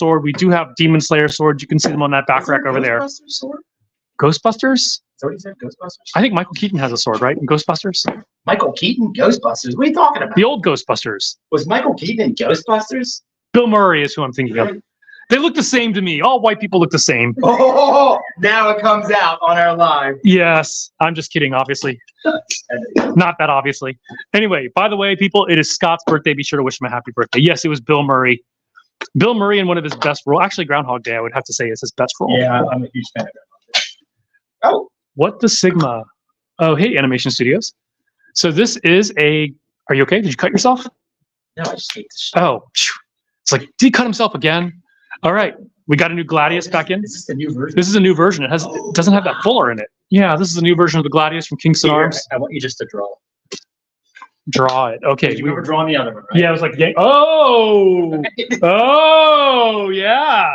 sword. We do have Demon Slayer swords. You can see them on that back rack over there. Ghostbusters sword? Ghostbusters? Is that what you said? Ghostbusters? I think Michael Keaton has a sword, right? In Ghostbusters? Michael Keaton? Ghostbusters? What are you talking about? The old Ghostbusters. Was Michael Keaton in Ghostbusters? Bill Murray is who I'm thinking of. They look the same to me. All white people look the same. Oh, now it comes out on our live. Yes. I'm just kidding, obviously. Not that obviously. Anyway, by the way, people, it is Scott's birthday. Be sure to wish him a happy birthday. Yes, it was Bill Murray. Bill Murray in one of his best roles. Actually, Groundhog Day, I would have to say, is his best role. Yeah, I'm a huge fan of Groundhog Day. Oh. What the Sigma? Oh, hey, Animation Studios. So this is a... Are you okay? Did you cut yourself? No, I just hate this shit. Oh. It's like, did he cut himself again? All right. We got a new Gladius back in. Is this the new version? This is a new version. It doesn't have that fuller in it. Yeah, this is a new version of the Gladius from Kingston Arms. I want you just to draw. Draw it. Okay. You remember drawing the other one, right? Yeah, I was like, oh, oh, yeah.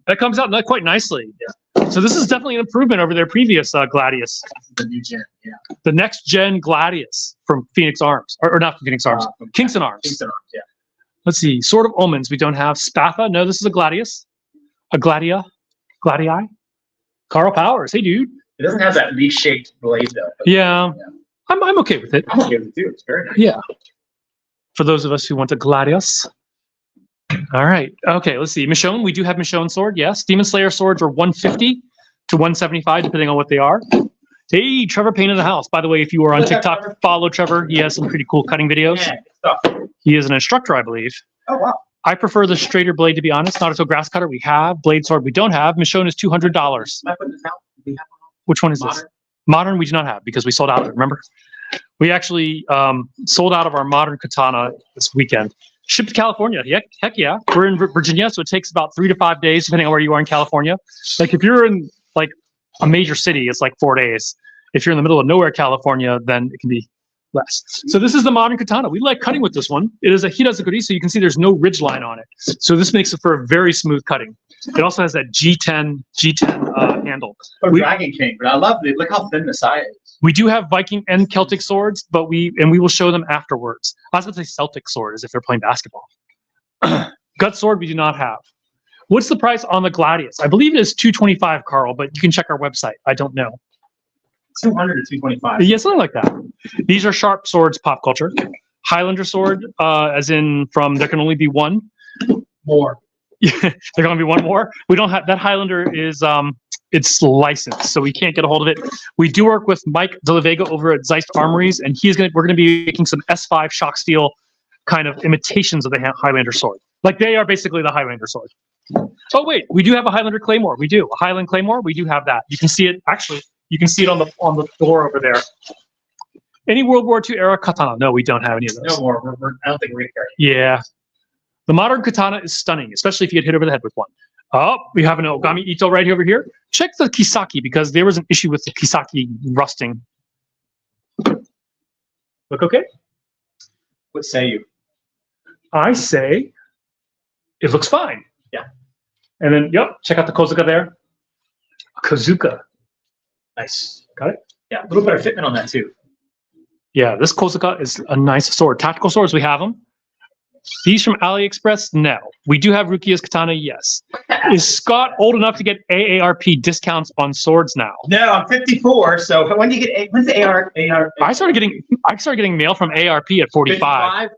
That comes out quite nicely. Yeah. So this is definitely an improvement over their previous Gladius. The new gen, yeah. The next gen Gladius from Phoenix Arms, or not from Phoenix Arms, Kingston Arms. Kingston Arms, yeah. Let's see. Sword of Omens. We don't have Spatha. No, this is a Gladius. A Gladii. Carl Powers. Hey, dude. It doesn't have that V-shaped blade though. Yeah. I'm okay with it. I'm okay with it too. It's very nice. Yeah. For those of us who want a Gladius. All right. Okay, let's see. Michonne. We do have Michonne sword. Yes. Demon Slayer swords are 150 to 175, depending on what they are. Hey, Trevor Payne in the house. By the way, if you are on TikTok, follow Trevor. He has some pretty cool cutting videos. Yeah, good stuff. He is an instructor, I believe. Oh, wow. I prefer the straighter blade, to be honest. Naruto grass cutter we have. Blade sword we don't have. Michonne is $200. Am I putting this out? We have Which one is Modern? this? Modern we do not have because we sold out of it, remember? We actually sold out of our modern katana this weekend. Shipped to California. Heck yeah. We're in Virginia, so it takes about 3 to 5 days, depending on where you are in California. Like if you're in like a major city, it's like 4 days. If you're in the middle of nowhere, California, then it can be less. So this is the modern katana. We like cutting with this one. It is a hitazukuri, so you can see there's no ridge line on it. So this makes it for a very smooth cutting. It also has that G10 handle. Dragon King, but I love it. Look how thin the side is. We do have Viking and Celtic swords, but we will show them afterwards. I was going to say Celtic sword as if they're playing basketball. Gut sword we do not have. What's the price on the Gladius? I believe it is $225, Carl, but you can check our website. I don't know. 200 to 225. Yeah, something like that. These are sharp swords, pop culture. Highlander sword, as in from there can only be one. More. Yeah, there can only be one more. We don't have that. Highlander is it's licensed, so we can't get a hold of it. We do work with Mike De La Vega over at Zeist Armories, and we're gonna be making some S5 shock steel kind of imitations of the Highlander sword. Like they are basically the Highlander sword. Oh wait, we do have a Highlander Claymore. We do a Highland Claymore. We do have that. You can see it actually. You can see it on the door over there. Any World War II era katana? No, we don't have any of those. No more. I don't think we're gonna carry it. Yeah. The modern katana is stunning, especially if you get hit over the head with one. Oh, we have an Ogami Ito right over here. Check the Kisaki because there was an issue with the Kisaki rusting. Look okay? What say you? I say it looks fine. Yeah. And then, yep, check out the Kozuka there. Kozuka. Nice. Got it? Yeah, a little better fitment on that too. Yeah, this Kozuka is a nice sword. Tactical swords, we have them. These from AliExpress? No. We do have Rukia's katana, yes. Is Scott old enough to get AARP discounts on swords now? No, I'm 54, so when do you get when's the AR? I started getting mail from ARP at 45.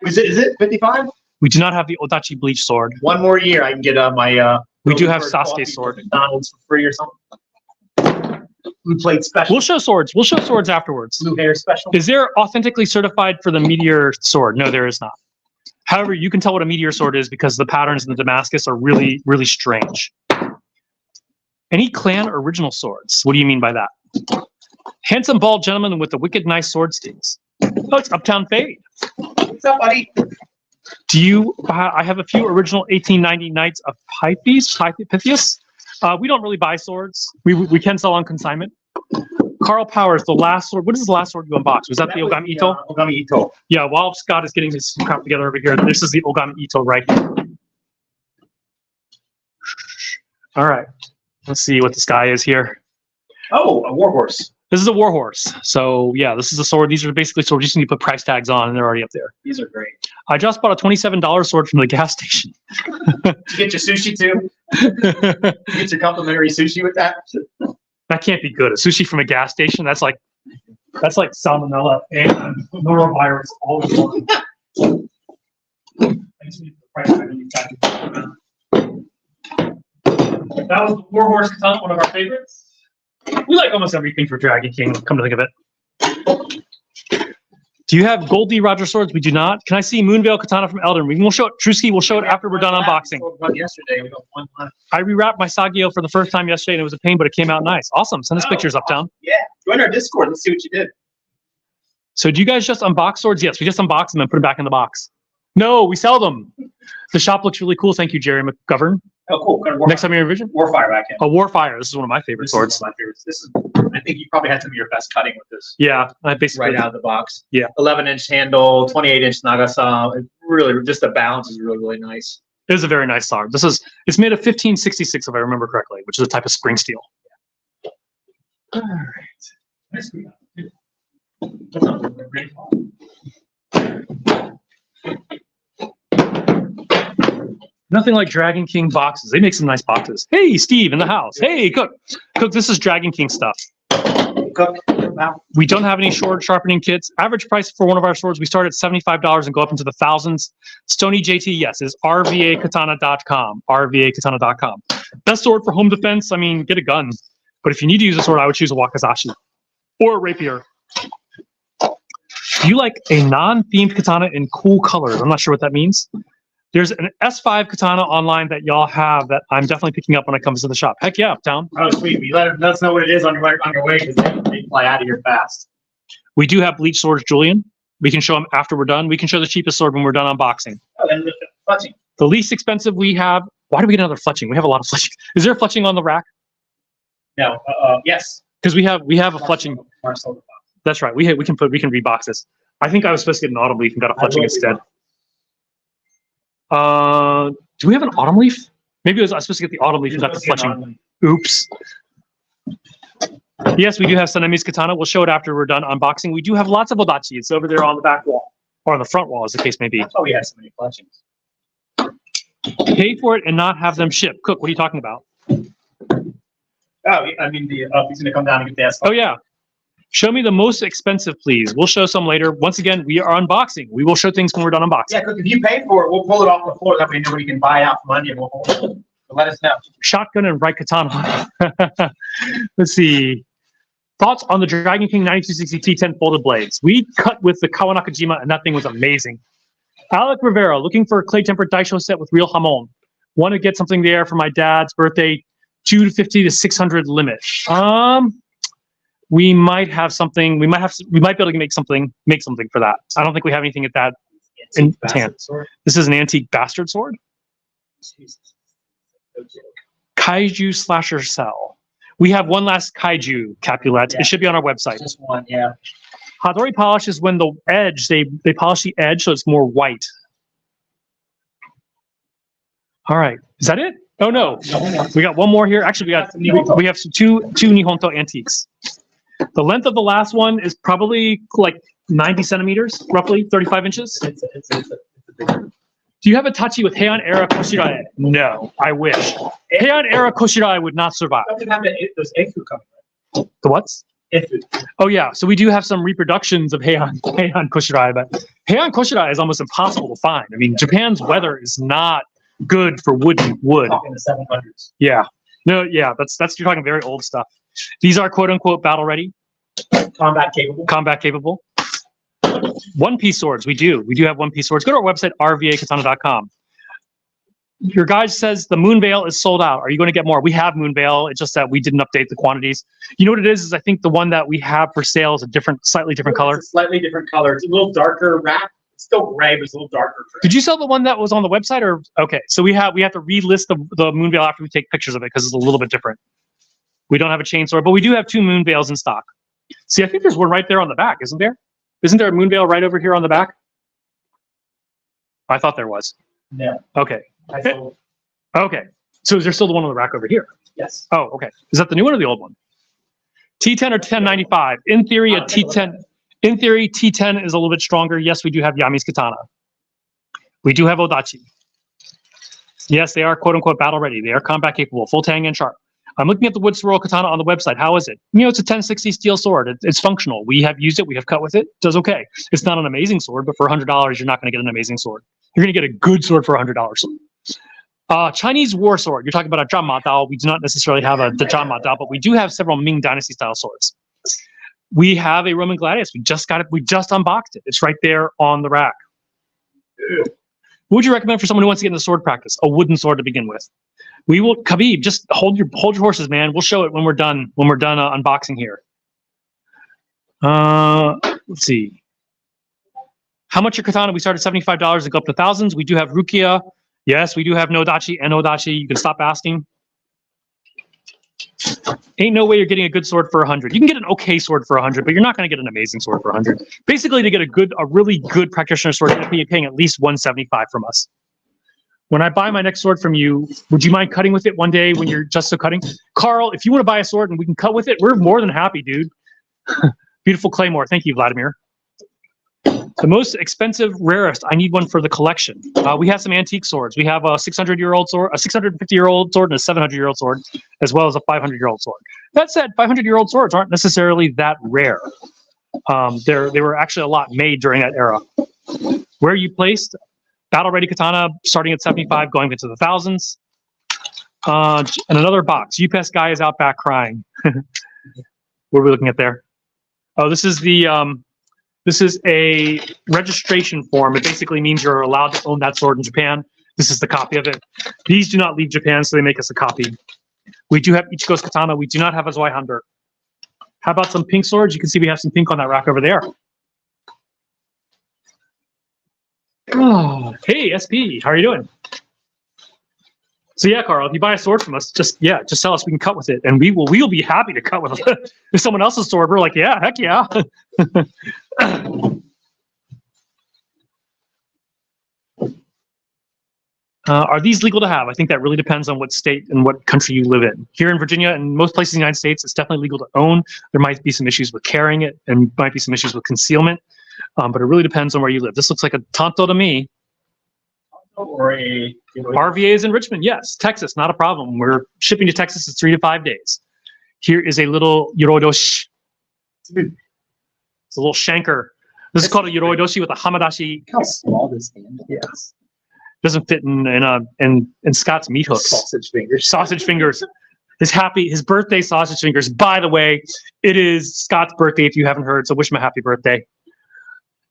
55? Is it 55? We do not have the Odachi bleach sword. One more year I can get my we do have Sasuke's sword. McDonald's for free or something. Blue plate special. We'll show swords. We'll show swords afterwards. Blue hair special. Is there authentically certified for the Meteor sword? No, there is not. However, you can tell what a Meteor sword is because the patterns in the Damascus are really, really strange. Any clan original swords? What do you mean by that? Handsome bald gentleman with the wicked nice sword stings. Oh, it's Uptown Fade. What's up, buddy? Do you? I have a few original 1890 Knights of Pythias. We don't really buy swords. We can sell on consignment. Carl Powers, the last sword. What is the last sword you unboxed? Was that the Ogami Ito? Ogami Ito. Yeah, while Scott is getting his crap together over here, this is the Ogami Ito right here. All right. Let's see what this guy is here. Oh, a Warhorse. This is a Warhorse. So yeah, this is a sword. These are basically swords you just need to put price tags on, and they're already up there. These are great. I just bought a $27 sword from the gas station. Did you get your sushi too? You get your complimentary sushi with that? That can't be good. A sushi from a gas station? That's like salmonella and norovirus all in one. I just need the price tag on these guys. That was the Warhorse Katana, one of our favorites. We like almost everything for Dragon King, come to think of it. Do you have Goldie Roger swords? We do not. Can I see Moonveil Katana from Elden Ring? We'll show it. Trusky will show it after we're done unboxing. Yesterday, we got one left. I rewrapped my Sagio for the first time yesterday, and it was a pain, but it came out nice. Awesome. Send us pictures uptown. Yeah. Join our Discord. Let's see what you did. So do you guys just unbox swords? Yes, we just unbox them and put them back in the box. No, we sell them. The shop looks really cool. Thank you, Jerry McGovern. Oh, cool. Next time you're in Vision? Warfire back in. A Warfire. This is one of my favorite swords. One of my favorites. This is, I think you probably had some of your best cutting with this. Yeah, I basically Right out of the box. Yeah. 11-inch handle, 28-inch Nagasa. It really, just the balance is really, really nice. It is a very nice sword. It's made of 1566, if I remember correctly, which is a type of spring steel. All right. Nice. That sounds like a great haul. Nothing like Dragon King boxes. They make some nice boxes. Hey, Steve in the house. Hey, Cook. Cook, this is Dragon King stuff. Cook. Wow. We don't have any sword sharpening kits. Average price for one of our swords, we start at $75 and go up into the thousands. Stony JT, yes, is rvakatana.com. rvakatana.com. Best sword for home defense, I mean, get a gun. But if you need to use a sword, I would choose a Wakizashi or a rapier. Do you like a non-themed katana in cool colors? I'm not sure what that means. There's an S5 katana online that y'all have that I'm definitely picking up when I come to the shop. Heck yeah, uptown. Oh, sweet. You let us know what it is on your way because they fly out of here fast. We do have bleach swords, Julian. We can show them after we're done. We can show the cheapest sword when we're done unboxing. Oh, and the fletching. The least expensive we have. Why do we get another fletching? We have a lot of fletching. Is there a fletching on the rack? No. Yes. Because we have a fletching. That's right. We can rebox this. I think I was supposed to get an autumn leaf and got a fletching instead. Do we have an autumn leaf? Maybe I was supposed to get the autumn leaf and got the fletching. Oops. Yes, we do have Sanemi's katana. We'll show it after we're done unboxing. We do have lots of odachi. It's over there on the back wall, or on the front wall, as the case may be. Oh, we have so many fletchings. Pay for it and not have them ship. Cook, what are you talking about? Oh, I mean, he's going to come down and get the asphalt. Oh, yeah. Show me the most expensive, please. We'll show some later. Once again, we are unboxing. We will show things when we're done unboxing. Yeah, because if you pay for it, we'll pull it off the floor. That way nobody can buy out from under you. We'll hold it. So let us know. Shotgun and right katana. Let's see. Thoughts on the Dragon King 9260 T10 folded blades? We cut with the Kawanakajima, and that thing was amazing. Alec Rivera, looking for a clay tempered daisho set with real hamon. Want to get something there for my dad's birthday. 250 to 600 limit. We might have something. We might be able to make something for that. I don't think we have anything at that in hand. This is an antique bastard sword. Kaiju slasher cell. We have one last kaiju Capulet. Yeah. It should be on our website. Just one, yeah. Hadori polish is when the edge, they polish the edge so it's more white. All right. Is that it? Oh no. We got one more here. Actually, we have some two Nihonto antiques. The length of the last one is probably like 90 centimeters, roughly 35 inches. It's a big one. Do you have a Tachi with Heian era Koshirae? No, I wish. Heian era Koshirae would not survive. Doesn't have those Efu coming, right? The what? Efu. Oh yeah, so we do have some reproductions of Heian Koshirae, but Heian Koshirae is almost impossible to find. I mean, Japan's weather is not good for wood. In the 700s. Yeah. No, yeah, that's you're talking very old stuff. These are quote unquote battle ready. Combat capable. Combat capable. One-piece swords, we do have one-piece swords. Go to our website, rvakatana.com. Your guide says the Moonveil is sold out. Are you going to get more? We have Moonveil. It's just that we didn't update the quantities. You know what it is I think the one that we have for sale is a slightly different color. It's a slightly different color. It's a little darker wrap. It's still gray, but it's a little darker. Did you sell the one that was on the website, or okay? So we have to relist the Moonveil after we take pictures of it because it's a little bit different. We don't have a chain sword, but we do have two Moonveils in stock. See, I think there's one right there on the back, isn't there? Isn't there a Moonveil right over here on the back? I thought there was. No. Okay. Okay. So is there still the one on the rack over here? Yes. Oh, okay. Is that the new one or the old one? T10 or 1095. In theory, a T10. In theory, T10 is a little bit stronger. Yes, we do have Yami's Katana. We do have Odachi. Yes, they are quote unquote battle ready. They are combat capable, full tang and sharp. I'm looking at the wood swirl katana on the website. How is it? You know, it's a 1060 steel sword. It's functional. We have used it. We have cut with it. It does okay. It's not an amazing sword, but for $100, you're not going to get an amazing sword. You're going to get a good sword for $100. Chinese war sword. You're talking about a Zhanma Dao. We do not necessarily have the Zhanma Dao, but we do have several Ming Dynasty style swords. We have a Roman gladius. We just got it. We just unboxed it. It's right there on the rack. What would you recommend for someone who wants to get into sword practice? A wooden sword to begin with. We will, Khabib, just hold your horses, man. We'll show it when we're done. When we're done unboxing here. Let's see. How much your katana? We start at $75 and go up to thousands. We do have Rukia. Yes, we do have Nodachi and Odachi. You can stop asking. Ain't no way you're getting a good sword for 100. You can get an okay sword for 100, but you're not going to get an amazing sword for 100. Basically, to get a really good practitioner sword, you're going to be paying at least $175 from us. When I buy my next sword from you, would you mind cutting with it one day when you're just so cutting? Carl, if you want to buy a sword and we can cut with it, we're more than happy, dude. Beautiful Claymore. Thank you, Vladimir. The most expensive, rarest. I need one for the collection. We have some antique swords. We have a 600-year-old sword, a 650-year-old sword, and a 700-year-old sword, as well as a 500-year-old sword. That said, 500-year-old swords aren't necessarily that rare. They were actually a lot made during that era. Where are you placed? Battle ready katana starting at 75, going into the thousands. And another box. UPS guy is out back crying. What are we looking at there? Oh, this is the this is a registration form. It basically means you're allowed to own that sword in Japan. This is the copy of it. These do not leave Japan, so they make us a copy. We do have Ichiko's katana. We do not have a Zweihander. How about some pink swords? You can see we have some pink on that rack over there. Oh, hey, SP, how are you doing? So yeah, Carl, if you buy a sword from us, just tell us we can cut with it, and we'll be happy to cut with it. If someone else's sword, we're like, yeah, heck yeah. Are these legal to have? I think that really depends on what state and what country you live in. Here in Virginia and most places in the United States, it's definitely legal to own. There might be some issues with carrying it, and might be some issues with concealment. But it really depends on where you live. This looks like a Tanto to me. Or a RVA is in Richmond. Yes, Texas, not a problem. We're shipping to Texas. It's 3 to 5 days. Here is a little Yoroidoshi. It's a little shanker. This is called a Yoroidoshi with a Hamadashi. How small this hand is. Yes. Doesn't fit in Scott's meat hooks. Sausage fingers. Sausage fingers. His birthday sausage fingers. By the way, it is Scott's birthday if you haven't heard, so wish him a happy birthday.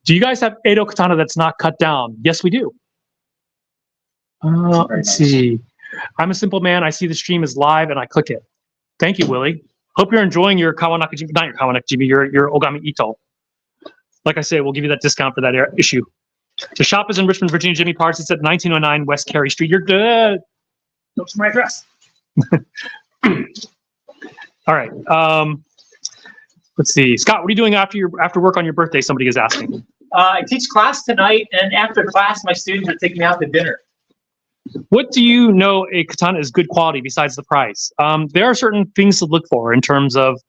Do you guys have Edo katana that's not cut down? Yes, we do. Let's see. I'm a simple man. I see the stream is live and I click it. Thank you, Willie. Hope you're enjoying your Kawanakajimi, not your Kawanakajimi, your Ogami Ito. Like I say, we'll give you that discount for that issue. The shop is in Richmond, Virginia. Jimmy Parts. It's at 1909 West Carey Street. You're good. That's my address. All right. Let's see. Scott, what are you doing after work on your birthday? Somebody is asking. I teach class tonight, and after class, my students are taking me out to dinner. What do you know a katana is good quality besides the price? There are certain things to look for in terms of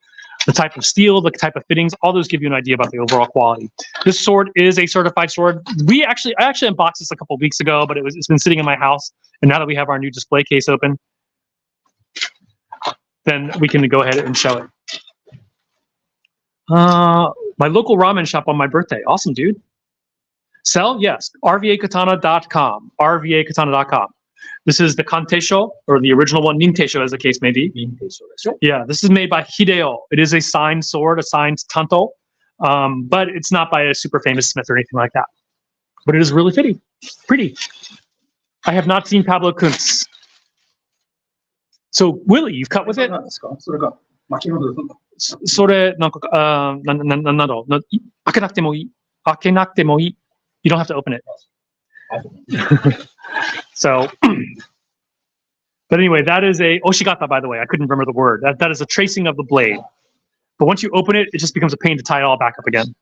the type of steel, the type of fittings. All those give you an idea about the overall quality. This sword is a certified sword. I actually unboxed this a couple of weeks ago, but it's been sitting in my house. And now that we have our new display case open, then we can go ahead and show it. My local ramen shop on my birthday. Awesome, dude. Sell? Yes. RVAkatana.com. RVAkatana.com. This is the Kanteisho, or the original one, Ninteisho, as the case may be. Ninteisho, that's right. Yeah, this is made by Hideo. It is a signed sword, a signed tanto, but it's not by a super famous smith or anything like that. But it is really pretty. I have not seen Pablo Kuntz. So, Willie, you've cut with it? それ、なんか、なんだろう、開けなくてもいい。開けなくてもいい。You don't have to open it. So, but anyway, that is a oshigata, by the way. I couldn't remember the word. That is a tracing of the blade. But once you open it, it just becomes a pain to tie it all back up again.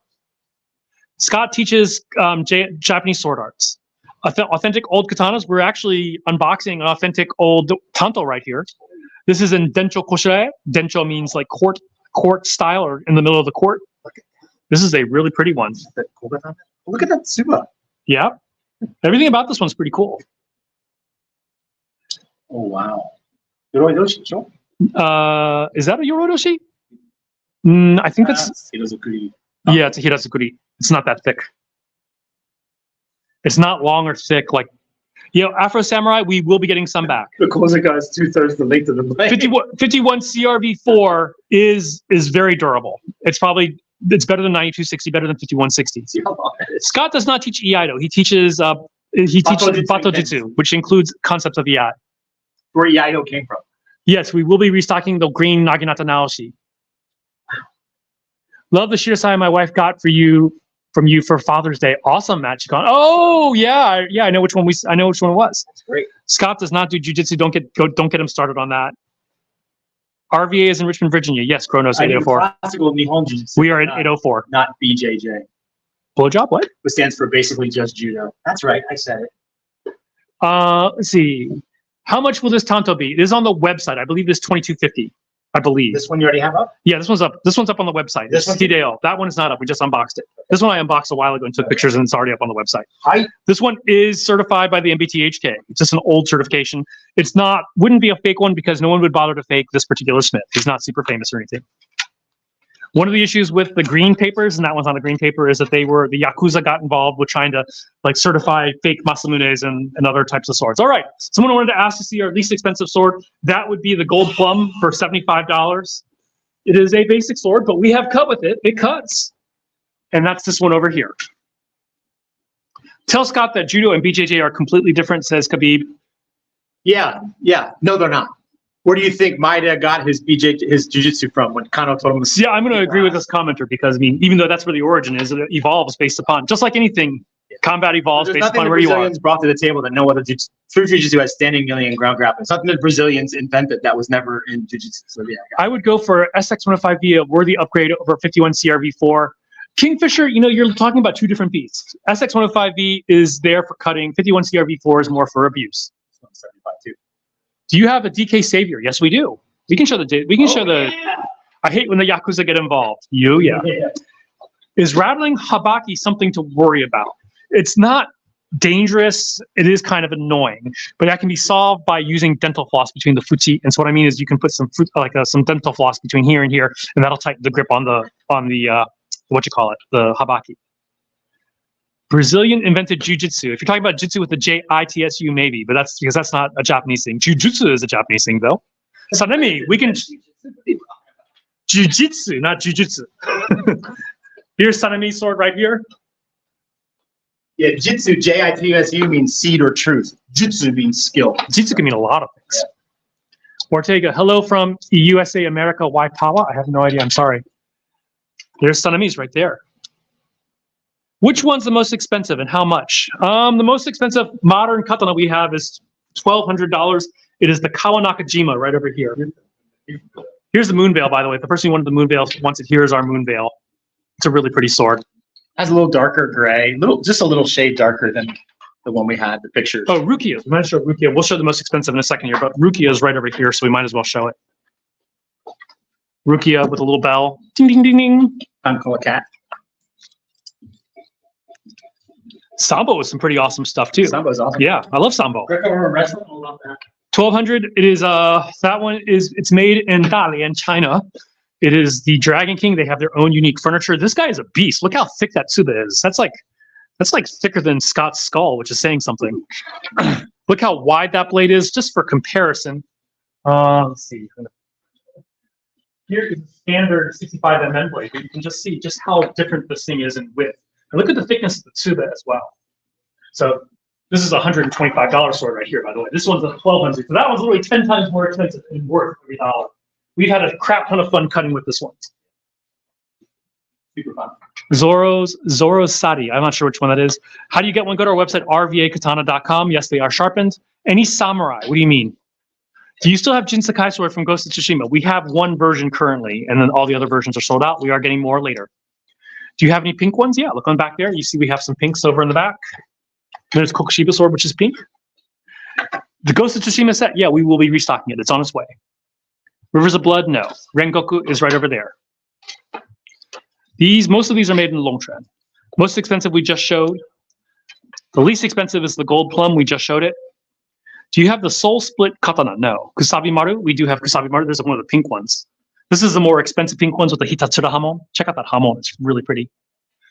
Scott teaches Japanese sword arts. Authentic old katanas. We're actually unboxing an authentic old tanto right here. This is in Dencho Koshire. Dencho means like court court style or in the middle of the court. This is a really pretty one. Look at that Tsuba. Yeah. Everything about this one's pretty cool. Oh, wow. Yoroi-doshi, sure. Is that a Yorodoshi? I think that's... Hirozukuri. Yeah, it's a Hirozukuri. It's not that thick. It's not long or thick. Like, Afro Samurai, we will be getting some back. The Kozuka is 2/3 the length of the blade. 51 CRV4 is very durable. It's better than 9260, better than 5160. Scott does not teach Iaido. He teaches Batojutsu, which includes concepts of Iai. Where Iaido came from. Yes, we will be restocking the green Naginata Naoshi. Love the Shirasai my wife got from you for Father's Day. Awesome, Matt. She's gone. Oh yeah, I know which one I know which one it was. That's great. Scott does not do jujitsu. Don't get him started on that. RVA is in Richmond, Virginia. Yes, Chronos 804. Classical Nihon Jiu-Jitsu. We are at 804. Not BJJ. Blowjob, what? Which stands for basically just judo. That's right. I said it. Let's see. How much will this Tanto be? It is on the website. I believe it's $22.50. I believe. This one you already have up? Yeah, this one's up. This one's up on the website. This one? Hideo. That one is not up. We just unboxed it. This one I unboxed a while ago and took pictures, and it's already up on the website. This one is certified by the MBTHK. It's just an old certification. It's not, wouldn't be a fake one because no one would bother to fake this particular Smith. He's not super famous or anything. One of the issues with the green papers, and that one's on the green paper, is that the Yakuza got involved with trying to certify fake Masamunes and other types of swords. All right, someone wanted to ask to see our least expensive sword. That would be the Gold Plum for $75. It is a basic sword, but we have cut with it. It cuts. And that's this one over here. Tell Scott that Judo and BJJ are completely different, says Khabib. Yeah. No, they're not. Where do you think Maeda got his jiu-jitsu from when Kano told him to... Yeah, I'm going to agree with this commenter because, even though that's where the origin is, it evolves based upon, just like anything, combat evolves based upon where you are. Brazilians brought to the table that no other true jiu-jitsu has standing, kneeling, and ground grappling. Something that Brazilians invented that was never in jiu-jitsu. So, yeah. I would go for SX105V, a worthy upgrade over 51 CRV4. Kingfisher, you're talking about two different beasts. SX105V is there for cutting. 51 CRV4 is more for abuse. 75 too. Do you have a DK Savior? Yes, we do. We can show Yeah. I hate when the Yakuza get involved. Yeah. Is rattling Habaki something to worry about? It's not dangerous. It is kind of annoying, but that can be solved by using dental floss between the fuchi. And so what I mean is you can put some dental floss between here and here, and that'll tighten the grip on the the Habaki. Brazilian invented jiu-jitsu. If you're talking about jitsu with the J-I-T-S-U, maybe, but that's because that's not a Japanese thing. Jiu-jitsu is a Japanese thing, though. Sanemi, we can... Jiu-jitsu, not jiu-jitsu. Here's Sanemi's sword right here. Yeah, jitsu, J-I-T-S-U means seed or truth. Jitsu means skill. Jitsu can mean a lot of things. Yeah. Ortega, hello from USA, America, Waipawa. I have no idea, I'm sorry. There's Sanemi's right there. Which one's the most expensive and how much? The most expensive modern katana we have is $1,200. It is the Kawanakajima right over here. Here's the moon veil, by the way. The person who wanted the moon veil wants it. Here's our moon veil. It's a really pretty sword. Has a little darker gray, just a little shade darker than the one we had, the pictures. Oh, Rukia. We might show Rukia. We'll show the most expensive in a second here, but Rukia is right over here, so we might as well show it. Rukia with a little bell. Ding, ding, ding, ding. Uncle a cat. Sambo is some pretty awesome stuff too. Sambo's awesome. Yeah, I love Sambo. $1,200. 1200. It is that one is it's made in Dalian, China. It is the Dragon King. They have their own unique furniture. This guy is a beast. Look how thick that tsuba is. That's like thicker than Scott's skull, which is saying something. Look how wide that blade is, just for comparison. Let's see. Here is a standard 65 mm blade, but you can just see just how different this thing is in width. And look at the thickness of the tsuba as well. So this is a $125 sword right here, by the way. This one's a $1,200. So that one's literally 10 times more expensive and worth every dollar. We've had a crap ton of fun cutting with this one. Super fun. Zoro's Sadi. I'm not sure which one that is. How do you get one? Go to our website, rvakatana.com. Yes, they are sharpened. Any samurai? What do you mean? Do you still have Jin Sakai sword from Ghost of Tsushima? We have one version currently, and then all the other versions are sold out. We are getting more later. Do you have any pink ones? Yeah, look on back there. You see we have some pinks over in the back. There's Kokushiba sword, which is pink. The Ghost of Tsushima set, yeah, we will be restocking it. It's on its way. Rivers of Blood, no. Rengoku is right over there. Most of these are made in Longchuan. Most expensive we just showed. The least expensive is the gold plum. We just showed it. Do you have the soul split katana? No. Kusabi maru? We do have kusabi maru. There's one of the pink ones. This is the more expensive pink ones with the hitatsura hamon. Check out that hamon. It's really pretty.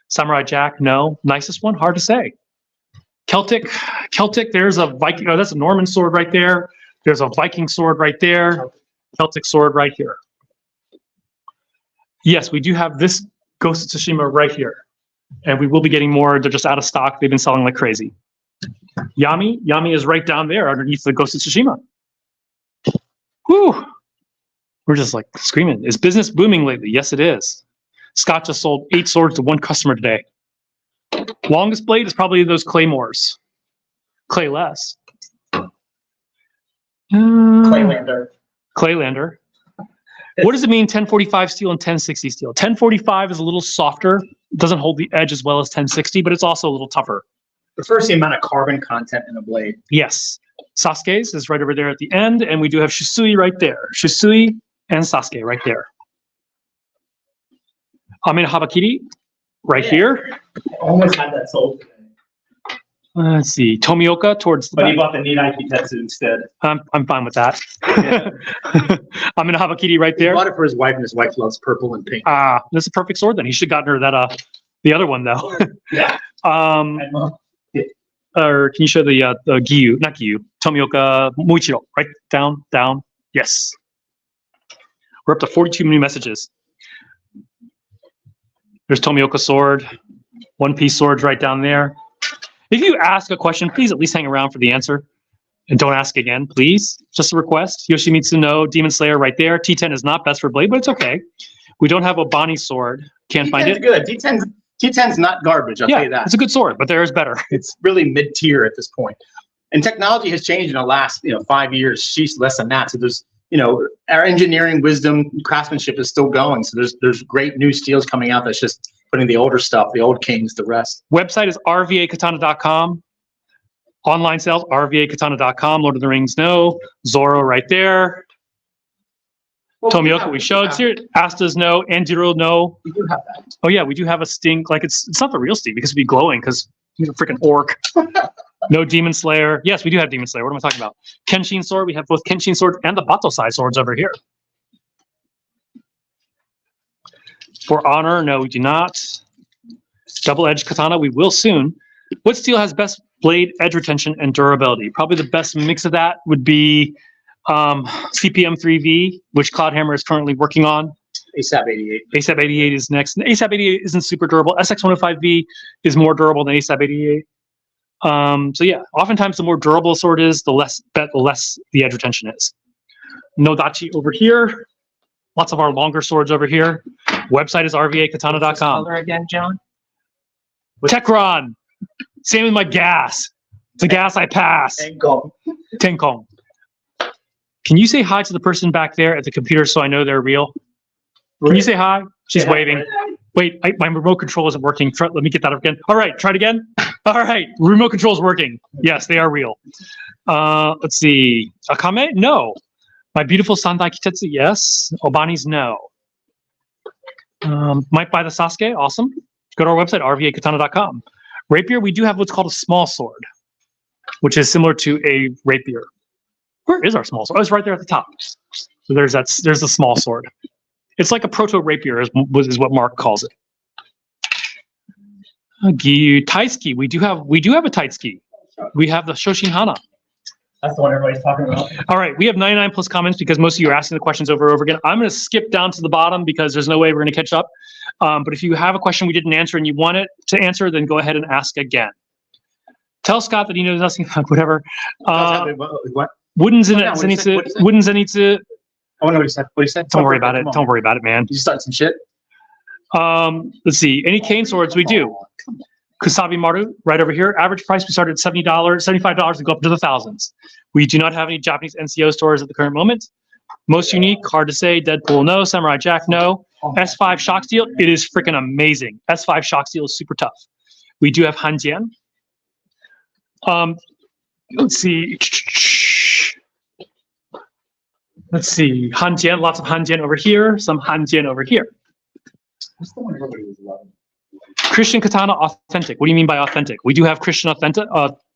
Samurai jack? No. Nicest one? Hard to say. Celtic. There's a Viking. Oh, that's a Norman sword right there. There's a Viking sword right there. Celtic sword right here. Yes, we do have this Ghost of Tsushima right here. And we will be getting more. They're just out of stock. They've been selling like crazy. Yami is right down there underneath the Ghost of Tsushima. Whew. We're just like screaming. Is business booming lately? Yes, it is. Scott just sold 8 swords to one customer today. Longest blade is probably those claymores. Clayless. Claylander. What does it mean 1045 steel and 1060 steel? 1045 is a little softer. It doesn't hold the edge as well as 1060, but it's also a little tougher. Refers to the amount of carbon content in a blade. Yes. Sasuke's is right over there at the end, and we do have Shusui right there. Shusui and Sasuke right there. Amin Habakiri right here. I almost had that sold. Let's see. Tomioka towards the But he back. bought the Nidai Kitetsu instead. I'm fine with that. Amin Habakiri right He there. bought it for his wife, and his wife loves purple and pink. That's a perfect sword then. He should have gotten her that the other one though. Yeah. Or can you show the Giyu, not Giyu, Tomioka Muichiro, right down. Yes. We're up to 42 new messages. There's Tomioka sword, one-piece swords right down there. If you ask a question, please at least hang around for the answer. And don't ask again, please. Just a request. Yoshimitsu no Demon Slayer right there. T10 is not best for blade, but it's okay. We don't have a Bonnie sword. Can't find it. Good. T10's not garbage, I'll tell you that. It's a good sword, but there is better. It's really mid-tier at this point. And technology has changed in the last 5 years. She's less than that. So there's our engineering wisdom, craftsmanship is still going. So there's great new steels coming out that's just putting the older stuff, the old kings to rest. Website is rvakatana.com. Online sales, rvakatana.com. Lord of the Rings, no. Zoro right there. Tomioka, we showed. Asta's no. Andiro, no. We do have that. Oh yeah, we do have a Sting. Like it's not the real Sting because it'd be glowing because he's a freaking orc. No Demon Slayer. Yes, we do have Demon Slayer. What am I talking about? Kenshin sword. We have both Kenshin sword and the Batosai swords over here. For honor, no, we do not. Double-edged katana, we will soon. What steel has best blade edge retention and durability? Probably the best mix of that would be CPM 3V, which Cloudhammer is currently working on. ASAP 88. ASAP 88 is next. And ASAP 88 isn't super durable. SX105V is more durable than ASAP 88. So yeah, oftentimes the more durable a sword is, the less the edge retention is. Nodachi over here. Lots of our longer swords over here. Website is rvakatana.com. Color again, John? Techron. Same with my gas. It's a gas I pass. Tenkong. Can you say hi to the person back there at the computer so I know they're real? Can you say hi? She's waving. Wait, my remote control isn't working. Let me get that up again. All right, try it again. All right, remote control is working. Yes, they are real. Let's see. Akame? No. My beautiful Sandai Kitetsu? Yes. Obani's? No. Might buy the Sasuke? Awesome. Go to our website, rvakatana.com. Rapier, we do have what's called a small sword, which is similar to a rapier. Where is our small sword? Oh, it's right there at the top. So there's the small sword. It's like a proto rapier, is what Mark calls it. Giyu Taisuke. We do have a Taisuke. We have the Shoshin Hana. That's the one everybody's talking about. All right, we have 99 plus comments because most of you are asking the questions over and over again. I'm going to skip down to the bottom because there's no way we're going to catch up. But if you have a question we didn't answer and you want it to answer, then go ahead and ask again. Tell Scott that he knows nothing about whatever. What? Wooden Zenitsu. I wonder what he said. What he said? Don't worry about it. Don't worry about it, man. You start some shit? Let's see. Any cane swords we do. Kusabi Maru, right over here. Average price, we started at $70, $75 and go up to the thousands. We do not have any Japanese NCO stores at the current moment. Most unique, hard to say. Deadpool, no. Samurai Jack, no. S5 shock steel, it is freaking amazing. S5 shock steel is super tough. We do have Hanjian. Let's see. Hanjian, lots of Hanjian over here, some Hanjian over here. What's the one everybody was loving? Christian Katana Authentic. What do you mean by authentic? We do have Christian Authentic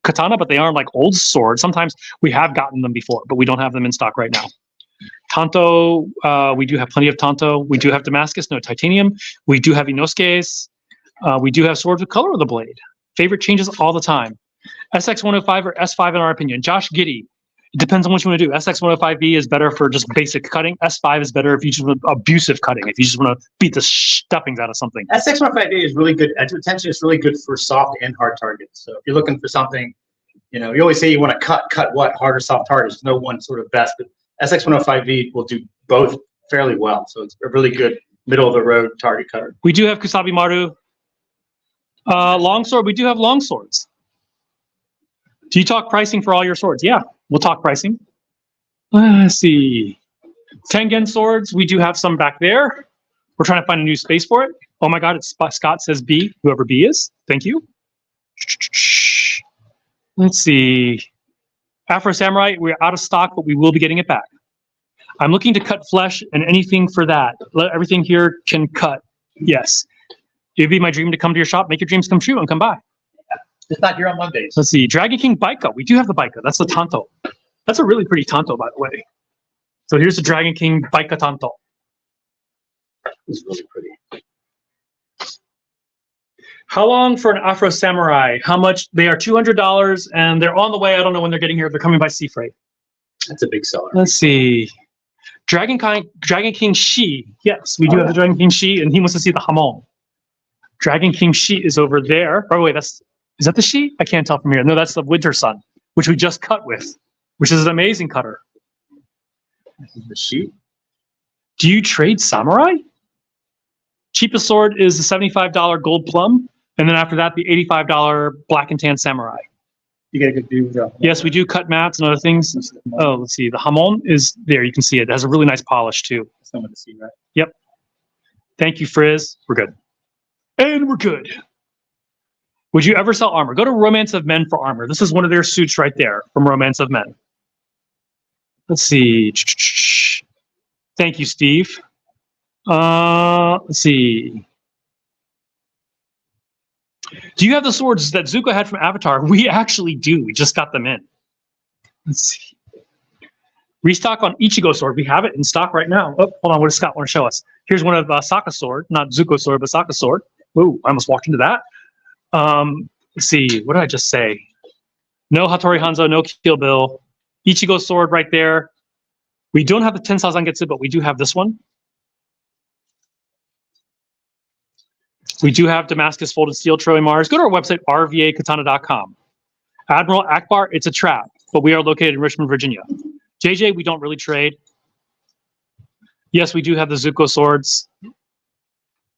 Katana, but they aren't like old swords. Sometimes we have gotten them before, but we don't have them in stock right now. Tanto, we do have plenty of Tanto. We do have Damascus, no titanium. We do have Inosuke's. We do have swords with color of the blade. Favorite changes all the time. SX105 or S5 in our opinion. Josh Giddy. It depends on what you want to do. SX105V is better for just basic cutting. S5 is better if you just want abusive cutting, if you just want to beat the stuffings out of something. SX158 is really good. Edge retention is really good for soft and hard targets. So if you're looking for something, you know, you always say you want to cut what? Hard or soft targets. There's no one sort of best, but SX105V will do both fairly well. So it's a really good middle of the road target cutter. We do have Kusabi Maru. Longsword, we do have long swords. Do you talk pricing for all your swords? Yeah, we'll talk pricing. Let's see. Tengen swords, we do have some back there. We're trying to find a new space for it. Oh my God, it's Scott says B, whoever B is. Thank you. Let's see. Afro Samurai, we're out of stock, but we will be getting it back. I'm looking to cut flesh and anything for that. Everything here can cut. Yes. It'd be my dream to come to your shop, make your dreams come true, and come by. It's not here on Mondays. Let's see. Dragon King Baika. We do have the Baika. That's the Tanto. That's a really pretty Tanto, by the way. So here's the Dragon King Baika Tanto. It's really pretty. How long for an Afro Samurai? How much? They are $200, and they're on the way. I don't know when they're getting here. They're coming by sea freight. That's a big seller. Let's see. Dragon King Shi. Yes, we do have the Dragon King Shi, and he wants to see the Hamon. Dragon King Shi is over there. By the way, is that the Shi? I can't tell from here. No, that's the Winter Sun, which we just cut with, which is an amazing cutter. This is the Shi. Do you trade Samurai? Cheapest sword is the $75 Gold Plum, and then after that, the $85 Black and Tan Samurai. You get a good view of that. Yes, we do cut mats and other things. Oh, let's see. The Hamon is there. You can see it. It has a really nice polish, too. Someone to see, right? Yep. Thank you, Frizz. We're good. And we're good. Would you ever sell armor? Go to Romance of Men for armor. This is one of their suits right there from Romance of Men. Let's see. Thank you, Steve. Let's see. Do you have the swords that Zuko had from Avatar? We actually do. We just got them in. Let's see. Restock on Ichigo sword. We have it in stock right now. Oh, hold on. What does Scott want to show us? Here's one of Sokka's sword. Not Zuko's sword, but Sokka's sword. Ooh, I almost walked into that. Let's see. What did I just say? No Hattori Hanzo, no Kill Bill. Ichigo sword right there. We don't have the Tensai Zangetsu, but we do have this one. We do have Damascus Folded Steel Troy Mars. Go to our website, rvakatana.com. Admiral Akbar, it's a trap, but we are located in Richmond, Virginia. JJ, we don't really trade. Yes, we do have the Zuko swords.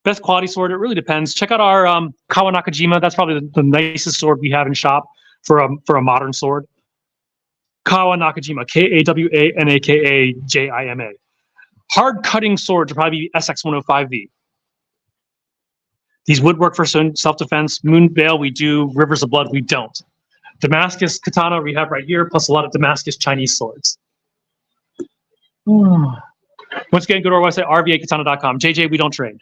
Best quality sword, it really depends. Check out our Kawa Nakajima. That's probably the nicest sword we have in shop for a modern sword. Kawa Nakajima, Kawanakajima. Hard cutting swords would probably be SX105V. These would work for self-defense. Moon Veil, we do. Rivers of Blood, we don't. Damascus Katana, we have right here, plus a lot of Damascus Chinese swords. Once again, go to our website, rvakatana.com. JJ, we don't trade.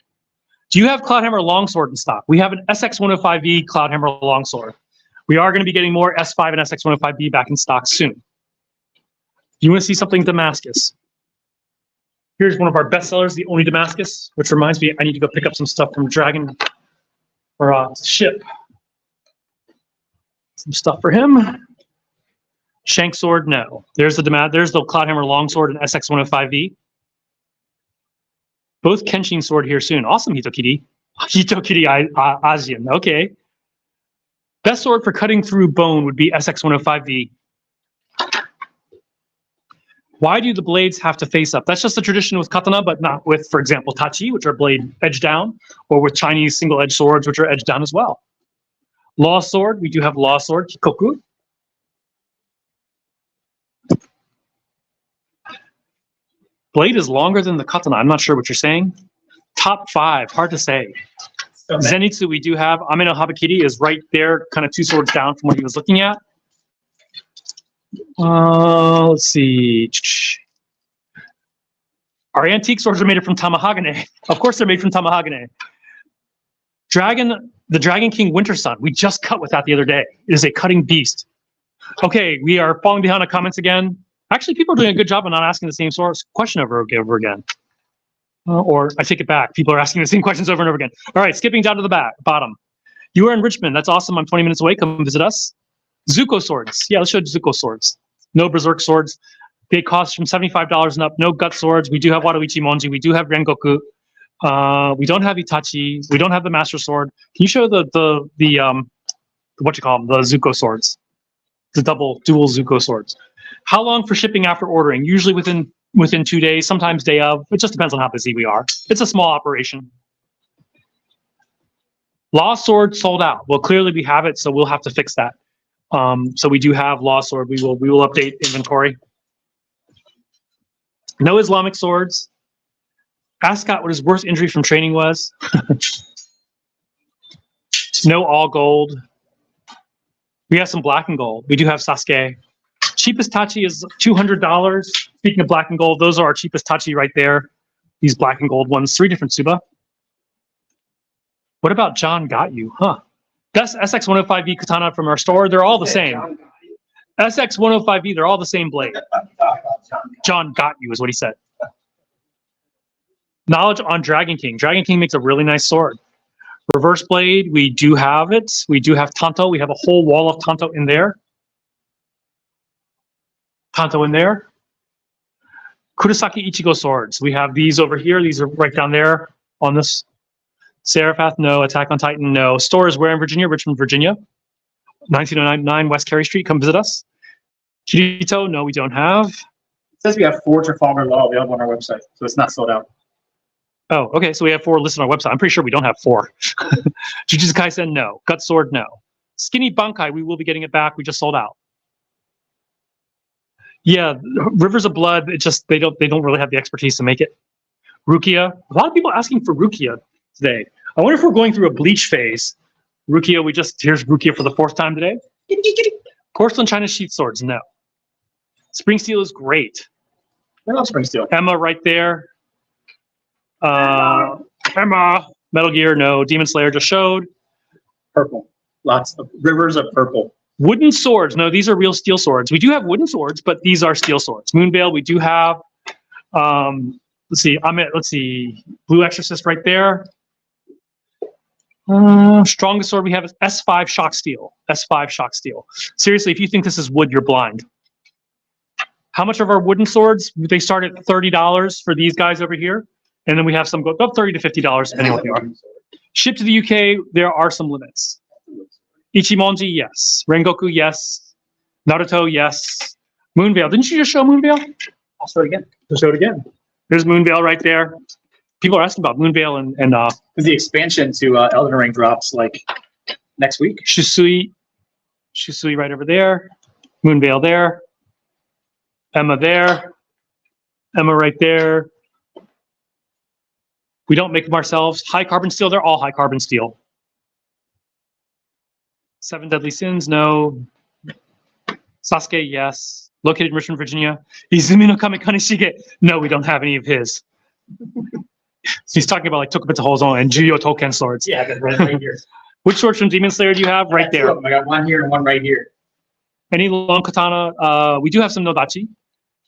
Do you have Cloudhammer Longsword in stock? We have an SX105V Cloudhammer Longsword. We are going to be getting more S5 and SX105V back in stock soon. You want to see something Damascus? Here's one of our best sellers, the only Damascus, which reminds me I need to go pick up some stuff from Dragon or Ship. Some stuff for him. Shank Sword, no. There's the Cloudhammer Longsword and SX105V. Both Kenshin Sword here soon. Awesome, Hitokiri. Hitokiri Asian, okay. Best sword for cutting through bone would be SX105V. Why do the blades have to face up? That's just a tradition with katana, but not with, for example, tachi, which are blade edge down, or with Chinese single-edged swords, which are edge down as well. Law sword, we do have law sword, kikoku. Blade is longer than the katana. I'm not sure what you're saying. Top 5, hard to say. Zenitsu, we do have. Ameno Habakiri is right there, kind of 2 swords down from what he was looking at. Let's see. Our antique swords are made from tamahagane. Of course, they're made from tamahagane. The Dragon King Winter Sun. We just cut with that the other day. It is a cutting beast. Okay, we are falling behind on comments again. Actually, people are doing a good job of not asking the same source question over again. Or I take it back. People are asking the same questions over and over again. All right, skipping down to the bottom. You are in Richmond. That's awesome. I'm 20 minutes away. Come visit us. Zuko swords. Yeah, let's show Zuko swords. No berserk swords. They cost from $75 and up. No gut swords. We do have Wadoichi Monji. We do have Rengoku. We don't have Itachi. We don't have the Master Sword. Can you show the what you call them? The Zuko swords. The dual Zuko swords. How long for shipping after ordering? Usually within 2 days, sometimes day of. It just depends on how busy we are. It's a small operation. Lost Sword sold out. Well, clearly we have it, so we'll have to fix that. So we do have Lost Sword. We will update inventory. No Islamic swords. Ask Scott what his worst injury from training was. No all gold. We have some black and gold. We do have Sasuke. Cheapest Tachi is $200. Speaking of black and gold, those are our cheapest Tachi right there. These black and gold ones. 3 different Tsuba. What about John Got You? Huh. That's SX105V Katana from our store. They're all the same. SX105V, they're all the same blade. John Got You is what he said. Knowledge on Dragon King. Dragon King makes a really nice sword. Reverse blade, we do have it. We do have Tanto. We have a whole wall of Tanto in there. Tanto in there. Kurosaki Ichigo swords. We have these over here. These are right down there on this. Seraphath, no. Attack on Titan, no. Store is where in Virginia? Richmond, Virginia. 19099 West Carey Street. Come visit us. Kirito, no, we don't have. It says we have 4 Trafalgar Law available on our website, so it's not sold out. Oh, okay. So we have 4 listed on our website. I'm pretty sure we don't have 4. Jujutsu Kaisen, no. Gut Sword, no. Skinny Bankai, we will be getting it back. We just sold out. Yeah, Rivers of Blood. It just they don't really have the expertise to make it. Rukia. A lot of people asking for Rukia today. I wonder if we're going through a bleach phase. Rukia, here's Rukia for the 4th time today. Porcelain China Sheath Swords, no. Spring Steel is great. I love Spring Steel. Emma right there. Emma. Metal Gear, no. Demon Slayer just showed. Purple. Lots of rivers of purple. Wooden swords. No, these are real steel swords. We do have wooden swords, but these are steel swords. Moonveil, we do have. Let's see. Blue Exorcist right there. Strongest sword we have is S5 Shock Steel. S5 Shock Steel. Seriously, if you think this is wood, you're blind. How much of our wooden swords? They start at $30 for these guys over here. And then we have some go up $30 to $50, depending on what they are. Shipped to the UK, there are some limits. Ichimonji, yes. Rengoku, yes. Naruto, yes. Moonveil. Didn't you just show Moonveil? I'll show it again. I'll show it again. There's Moonveil right there. People are asking about Moonveil and the expansion to Elden Ring drops like next week. Shisui right over there. Moonveil there. Emma there. Emma right there. We don't make them ourselves. High carbon steel, they're all high carbon steel. 7 Deadly Sins, no. Sasuke, yes. Located in Richmond, Virginia. Izumi no Kame Kaneshige. No, we don't have any of his. He's talking about like Tokubetsu Houzon and Juyo Token swords. Yeah, that's right here. Which swords from Demon Slayer do you have? Right there. I got one here and one right here. Any long katana? We do have some Nodachi.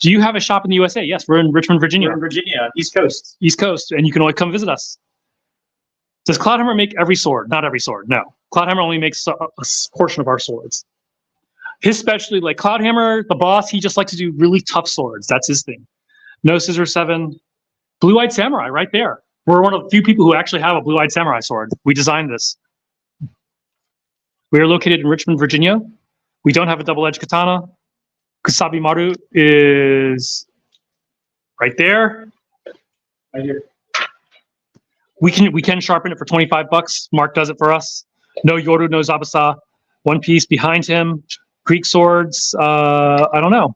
Do you have a shop in the USA? Yes, we're in Richmond, Virginia. We're in Virginia, East Coast. East Coast, and you can always come visit us. Does Cloudhammer make every sword? Not every sword, no. Cloudhammer only makes a portion of our swords. His specialty, like Cloudhammer, the boss, he just likes to do really tough swords. That's his thing. No Scissor 7. Blue-Eyed Samurai, right there. We're one of the few people who actually have a Blue-Eyed Samurai sword. We designed this. We are located in Richmond, Virginia. We don't have a double-edged katana. Kusabi Maru is right there. Right here. We can sharpen it for $25. Mark does it for us. No Yoru, no Zabasa. One piece behind him. Greek swords. I don't know.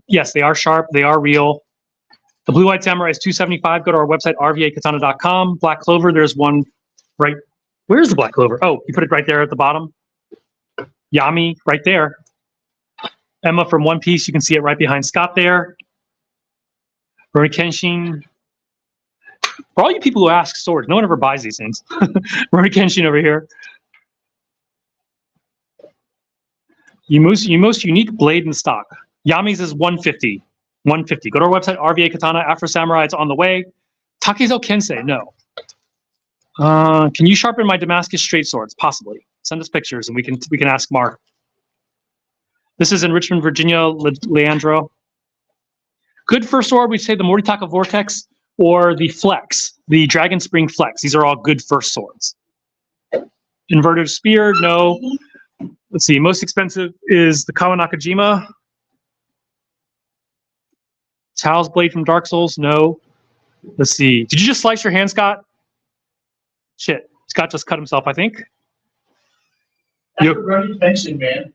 Yes, they are sharp. They are real. The Blue-Eyed Samurai is $275. Go to our website, rvakatana.com. Black Clover, there's one right. Where's the Black Clover? Oh, you put it right there at the bottom. Yami, right there. Emma from One Piece, you can see it right behind Scott there. Rurouni Kenshin. For all you people who ask swords, no one ever buys these things. Rurouni Kenshin over here. Your most unique blade in stock. Yami's is 150. 150. Go to our website, RVA Katana. Afro Samurai, it's on the way. Takezo Kensei, no. Can you sharpen my Damascus straight swords? Possibly. Send us pictures and we can ask Mark. This is in Richmond, Virginia, Leandro. Good first sword, we say the Moritaka Vortex or the Flex, the Dragon Spring Flex. These are all good first swords. Inverted Spear, no. Let's see, most expensive is the Kawanakajima. Tao's Blade from Dark Souls, no. Let's see, did you just slice your hand, Scott? Shit, Scott just cut himself, I think. That's Rurouni Kenshin, man.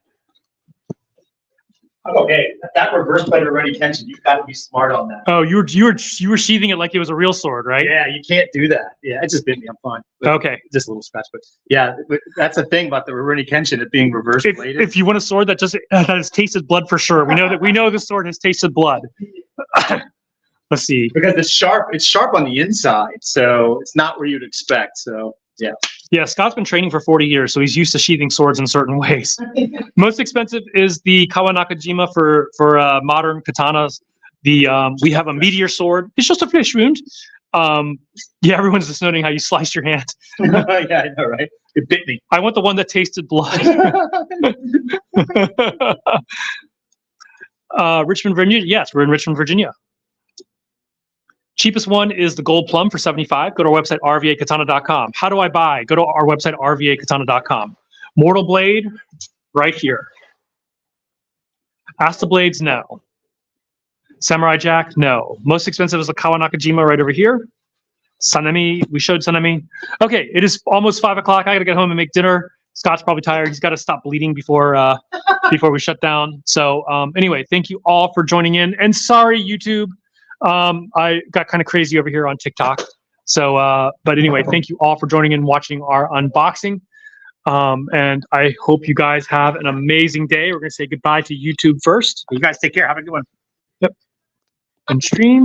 Okay, that reverse blade Rurouni Kenshin, you've got to be smart on that. Oh, you were sheathing it like it was a real sword, right? Yeah, you can't do that. Yeah, it just bit me. I'm fine. But okay, just a little scratch, but yeah, but that's the thing about the Rurouni Kenshin, it being reverse bladed. If you want a sword that just that has tasted blood for sure, we know the sword has tasted blood. Let's see. Because it's sharp on the inside, so it's not where you'd expect. So yeah. Yeah, Scott's been training for 40 years, so he's used to sheathing swords in certain ways. Most expensive is the Kawanakajima for modern katanas. We have a meteor sword. It's just a flesh wound. Yeah, everyone's just noting how you sliced your hand. Yeah, I know, right? It bit me. I want the one that tasted blood. Richmond, Virginia. Yes, we're in Richmond, Virginia. Cheapest one is the Gold Plum for $75. Go to our website, rvakatana.com. How do I buy? Go to our website, rvakatana.com. Mortal Blade, right here. Asta Blades, no. Samurai Jack, no. Most expensive is the Kawanakajima right over here. Sanemi, we showed Sanemi. Okay, it is almost 5 o'clock. I gotta get home and make dinner. Scott's probably tired. He's got to stop bleeding before we shut down. So anyway, thank you all for joining in. And sorry, YouTube. I got kind of crazy over here on TikTok. So, but anyway, thank you all for joining in, watching our unboxing. And I hope you guys have an amazing day. We're going to say goodbye to YouTube first. You guys take care. Have a good one. Yep. And stream.